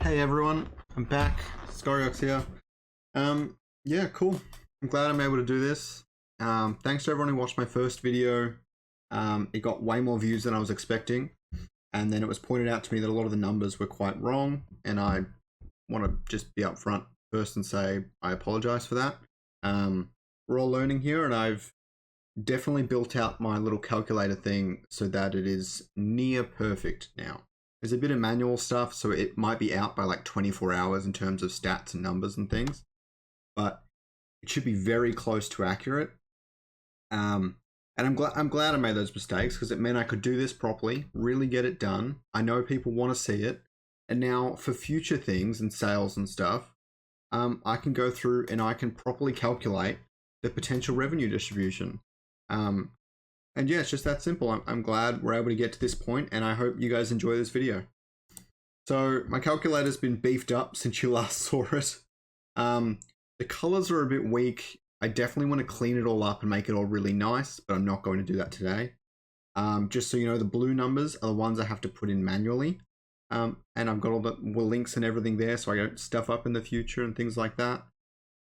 Hey everyone, I'm back. Scoriox here. Yeah, cool. I'm glad I'm able to do this. Thanks to everyone who watched my first video. It got way more views than I was expecting, and then it was pointed out to me that a lot of the numbers were quite wrong, and I want to just be upfront first and say I apologize for that. We're all learning here, and I've definitely built out my little calculator thing so that it is near perfect now. There's a bit of manual stuff, so it might be out by like 24 hours in terms of stats and numbers and things, but it should be very close to accurate. And I'm glad I made those mistakes because it meant I could do this properly, really get it done. I know people want to see it, and now for future things and sales and stuff, I can go through and I can properly calculate the potential revenue distribution. And yeah, it's just that simple. I'm glad we're able to get to this point, and I hope you guys enjoy this video. So my calculator's been beefed up since you last saw it. The colors are a bit weak. I definitely want to clean it all up and make it all really nice, but I'm not going to do that today. Just so you know, the blue numbers are the ones I have to put in manually. And I've got all the links and everything there, so I don't stuff up in the future and things like that.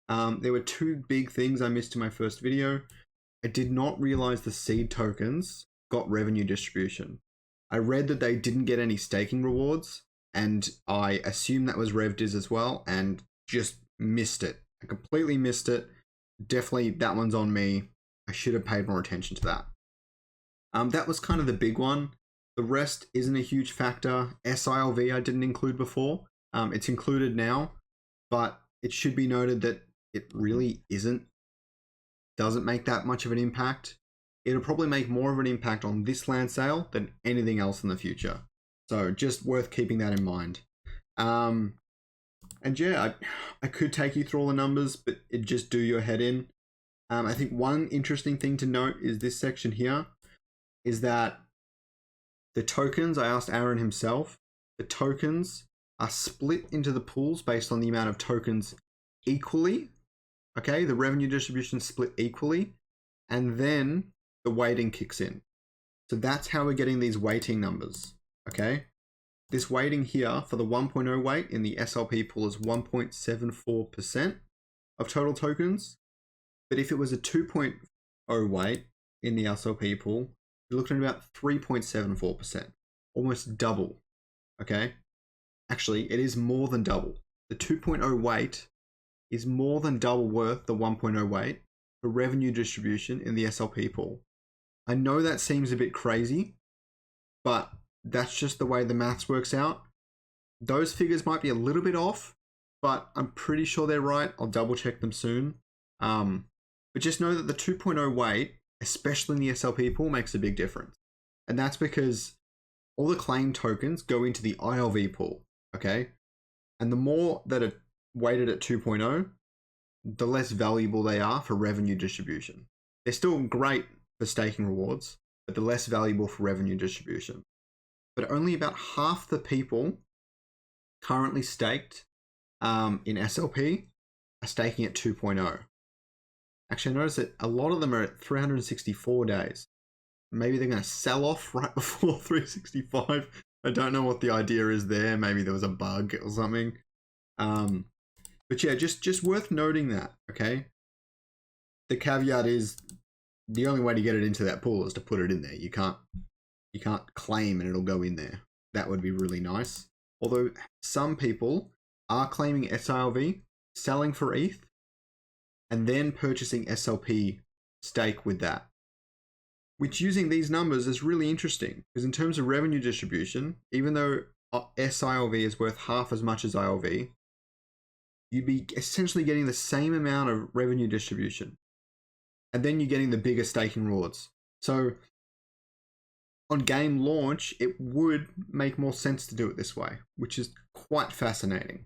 There were two big things I missed in my first video. I did not realize the seed tokens got revenue distribution. I read that they didn't get any staking rewards, and I assumed that was RevDiz as well, and just missed it. I completely missed it. Definitely, that one's on me. I should have paid more attention to that. That was kind of the big one. The rest isn't a huge factor. SILV I didn't include before. It's included now, but it should be noted that it really doesn't make that much of an impact. It'll probably make more of an impact on this land sale than anything else in the future. So just worth keeping that in mind. And yeah, I could take you through all the numbers, but it just do your head in. I think one interesting thing to note is this section here is that the tokens, I asked Aaron himself, the tokens are split into the pools based on the amount of tokens equally. Okay, the revenue distribution split equally, and then the weighting kicks in. So that's how we're getting these weighting numbers, okay? This weighting here for the 1.0 weight in the SLP pool is 1.74% of total tokens. But if it was a 2.0 weight in the SLP pool, you're looking at about 3.74%, almost double, okay? Actually, it is more than double. The 2.0 weight is more than double worth the 1.0 weight for revenue distribution in the SLP pool. I know that seems a bit crazy, but that's just the way the maths works out. Those figures might be a little bit off, but I'm pretty sure they're right. I'll double check them soon. But just know that the 2.0 weight, especially in the SLP pool, makes a big difference. And that's because all the claim tokens go into the ILV pool, okay? And the more that are weighted at 2.0, the less valuable they are for revenue distribution. They're still great for staking rewards, but the less valuable for revenue distribution. But only about half the people currently staked in SLP are staking at 2.0. Actually, I noticed that a lot of them are at 364 days. Maybe they're going to sell off right before 365. I don't know what the idea is there. Maybe there was a bug or something. But yeah, just worth noting that, okay? The caveat is the only way to get it into that pool is to put it in there. You can't claim and it'll go in there. That would be really nice. Although some people are claiming SILV, selling for ETH, and then purchasing SLP stake with that. Which using these numbers is really interesting because in terms of revenue distribution, even though SILV is worth half as much as ILV, you'd be essentially getting the same amount of revenue distribution. And then you're getting the bigger staking rewards. So on game launch, it would make more sense to do it this way, which is quite fascinating.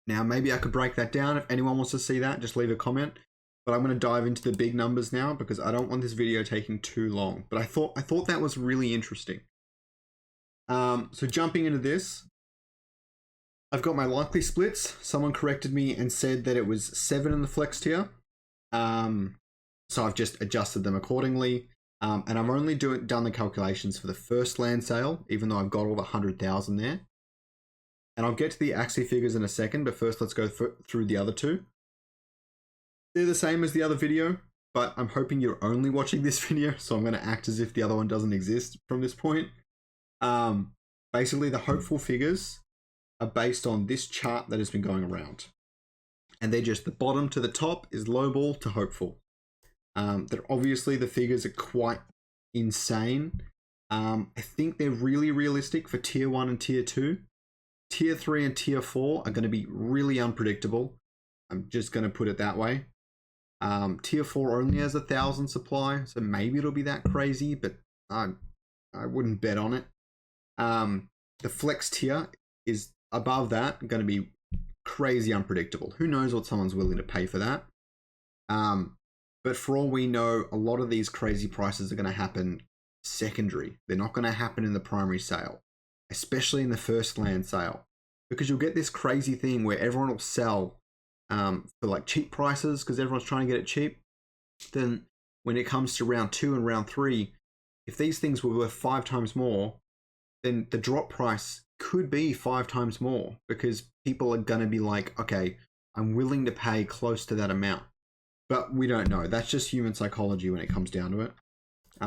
Now, maybe I could break that down. If anyone wants to see that, just leave a comment. But I'm going to dive into the big numbers now because I don't want this video taking too long. But I thought that was really interesting. So jumping into this, I've got my likely splits. Someone corrected me and said that it was 7 in the flex tier. So I've just adjusted them accordingly. And I've only done the calculations for the first land sale, even though I've got all the 100,000 there. And I'll get to the Axie figures in a second, but first let's go through the other two. They're the same as the other video, but I'm hoping you're only watching this video, so I'm going to act as if the other one doesn't exist from this point. Basically, the hopeful figures are based on this chart that has been going around. And they're just the bottom to the top is lowball to hopeful. That obviously the figures are quite insane. I think they're really realistic for tier 1 and tier 2. Tier 3 and tier 4 are going to be really unpredictable. I'm just going to put it that way. Tier 4 only has 1,000 supply, so maybe it'll be that crazy, but I wouldn't bet on it. The flex tier is above that, going to be crazy unpredictable. Who knows what someone's willing to pay for that? But for all we know, a lot of these crazy prices are going to happen secondary. They're not going to happen in the primary sale, especially in the first land sale, because you'll get this crazy thing where everyone will sell for like cheap prices because everyone's trying to get it cheap. Then when it comes to round 2 and round 3, if these things were worth 5 times more, then the drop price could be 5 times more because people are going to be like, okay, I'm willing to pay close to that amount. But we don't know. That's just human psychology when it comes down to it.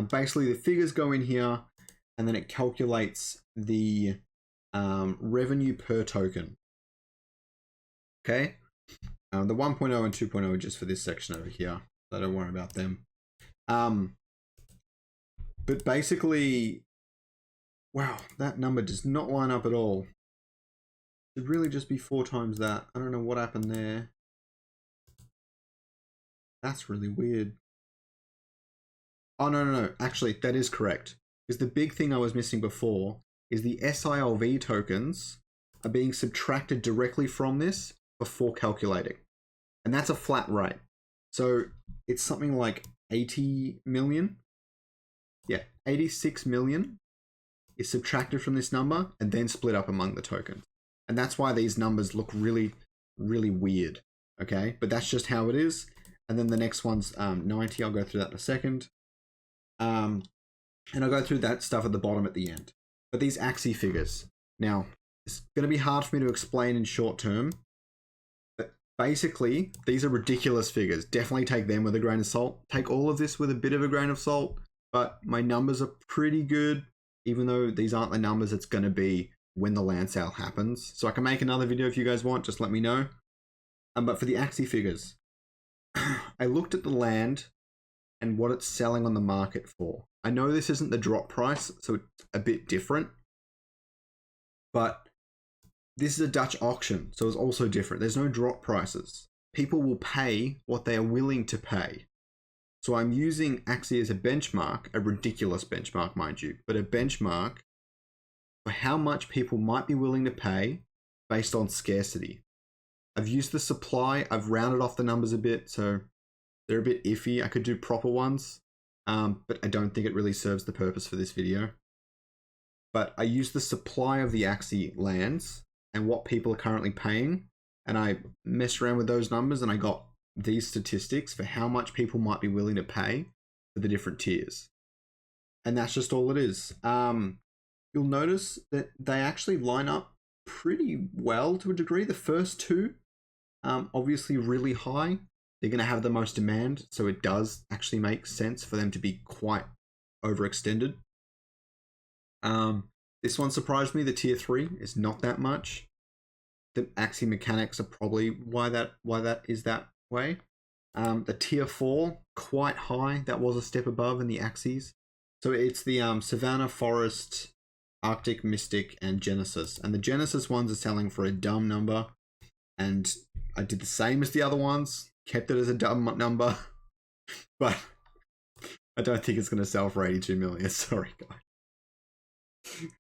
Basically, the figures go in here and then it calculates the revenue per token. Okay? The 1.0 and 2.0 are just for this section over here. So don't worry about them. But basically, wow, that number does not line up at all. It should really just be 4 times that. I don't know what happened there. That's really weird. Oh, no. Actually, that is correct. Because the big thing I was missing before is the SILV tokens are being subtracted directly from this before calculating. And that's a flat rate. So it's something like 80 million. Yeah, 86 million is subtracted from this number and then split up among the tokens. And that's why these numbers look really, really weird. Okay, but that's just how it is. And then the next one's 90. I'll go through that in a second. And I'll go through that stuff at the bottom at the end. But these Axie figures. Now, it's going to be hard for me to explain in short term. But basically, these are ridiculous figures. Definitely take them with a grain of salt. Take all of this with a bit of a grain of salt. But my numbers are pretty good, even though these aren't the numbers it's going to be when the land sale happens. So I can make another video if you guys want. Just let me know. But for the Axie figures, I looked at the land and what it's selling on the market for. I know this isn't the drop price, so it's a bit different. But this is a Dutch auction, so it's also different. There's no drop prices. People will pay what they are willing to pay. So I'm using Axie as a benchmark, a ridiculous benchmark, mind you, but a benchmark for how much people might be willing to pay based on scarcity. I've used the supply, I've rounded off the numbers a bit, so they're a bit iffy. I could do proper ones, but I don't think it really serves the purpose for this video. But I used the supply of the Axie lands and what people are currently paying, and I messed around with those numbers and I got these statistics for how much people might be willing to pay for the different tiers. And that's just all it is. You'll notice that they actually line up pretty well to a degree. The first two, obviously really high. They're going to have the most demand, so it does actually make sense for them to be quite overextended. This one surprised me. The tier 3 is not that much. The Axie mechanics are probably why that is that way. The tier 4, quite high. That was a step above in the Axies. So it's the Savannah, Forest, Arctic, Mystic, and Genesis. And the Genesis ones are selling for a dumb number. And I did the same as the other ones. Kept it as a dumb number. But I don't think it's going to sell for 82 million. Sorry, guys.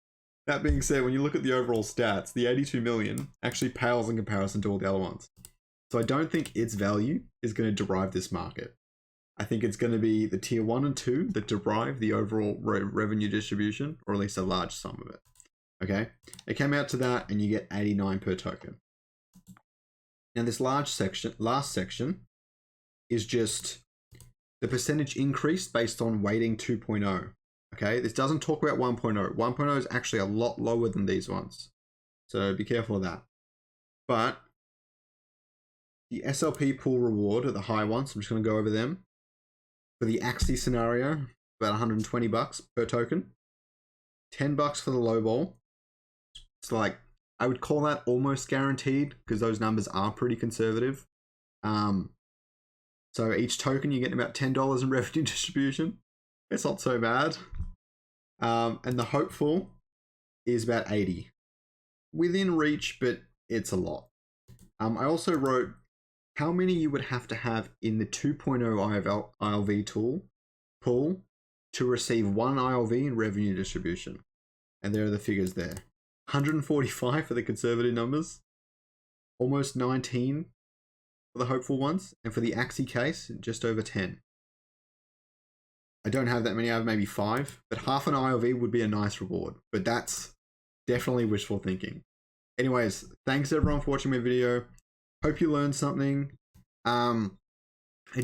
That being said, when you look at the overall stats, the 82 million actually pales in comparison to all the other ones. So I don't think its value is going to derive this market. I think it's going to be the tier 1 and 2 that derive the overall revenue distribution, or at least a large sum of it. Okay, it came out to that, and you get 89 per token. Now this last section is just the percentage increase based on weighting 2.0. Okay, this doesn't talk about 1.0. 1.0 is actually a lot lower than these ones. So be careful of that. But the SLP pool reward are the high ones. I'm just going to go over them. For the Axie scenario, about 120 bucks per token. 10 bucks for the low ball. It's like, I would call that almost guaranteed because those numbers are pretty conservative. So each token you get about $10 in revenue distribution. It's not so bad. And the hopeful is about 80. Within reach, but it's a lot. I also wrote how many you would have to have in the 2.0 ILV tool pool to receive 1 ILV in revenue distribution. And there are the figures there. 145 for the conservative numbers. Almost 19 for the hopeful ones. And for the Axie case, just over 10. I don't have that many, I have maybe 5. But half an ILV would be a nice reward. But that's definitely wishful thinking. Anyways, thanks everyone for watching my video. Hope you learned something. I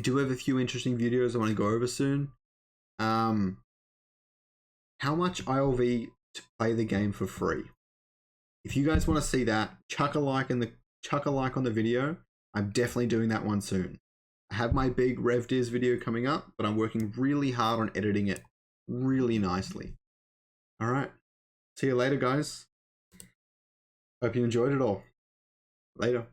do have a few interesting videos I want to go over soon. How much ILV to play the game for free? If you guys want to see that, chuck a like on the video. I'm definitely doing that one soon. I have my big RevDiz video coming up, but I'm working really hard on editing it really nicely. All right. See you later, guys. Hope you enjoyed it all. Later.